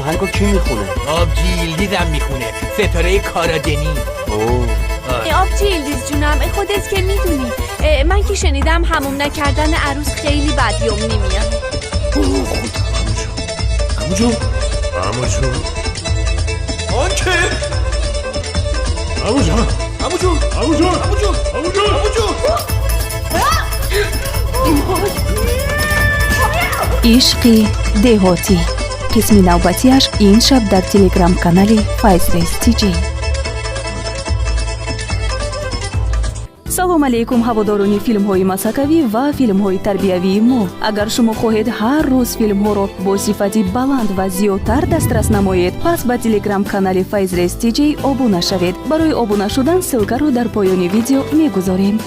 آهنگو کی میخونه؟ آبجیل دیدم میخونه، ستاره کارادنی. آبجی ایلدیز جونم، خودت که میدونی من که شنیدم هموم نکردن عروس خیلی بدیوم نمیاد. عمو ишқи дехотӣ қисми навбатиаш ин шаб дар телеграм-канали файзрес тиҷи. салом алейкум ҳаводорони филмҳои масакавӣ ва филмҳои тарбиявии мо. агар шумо хоҳед ҳар рӯз филмҳоро бо сифати баланд ва зиёдтар дастрас намоед, пас ба телеграм-канали файзрес тиҷи обуна шавед. барои обуна шудан ссилкаро дар поёни видео мегузорем.